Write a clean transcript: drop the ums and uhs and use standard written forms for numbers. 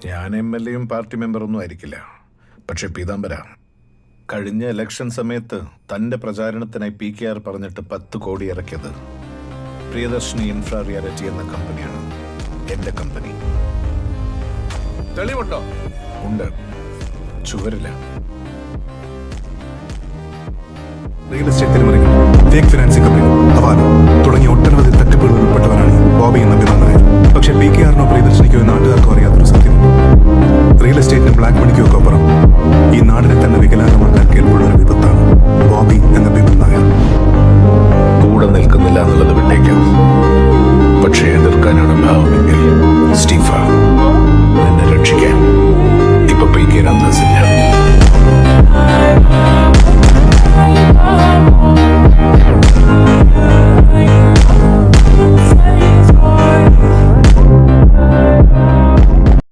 ഞാൻ MLA-യും പാർട്ടി മെമ്പറൊന്നും ആയിരിക്കില്ല. പക്ഷെ പീതാംബര, കഴിഞ്ഞ ഇലക്ഷൻ സമയത്ത് തൻ്റെ പ്രചാരണത്തിനായി PKR പറഞ്ഞിട്ട് 10 കോടി ഇറക്കിയത് പ്രിയദർശിനി ഇൻഫ്രാ റിയാലിറ്റി എന്ന കമ്പനിയാണ്. എൻ്റെ കമ്പനി. തെളിവുണ്ടോ? ഉണ്ട്, ചുവരില്ല. റിയൽ എസ്റ്റേറ്റ് തിരിമറികൾ, ഫേക്ക് ഫിനാൻസിംഗ് കമ്പനി, ഹവാല തുടങ്ങിയ ഒട്ടനവധി തട്ടിപ്പുകളിൽ ഉൾപ്പെട്ടവരാണ് ബോബി എന്ന വിധം നായർ. പക്ഷേ PKR-നോ പ്രിയദർശിനിക്കോ നാട്ടുകാർക്കോ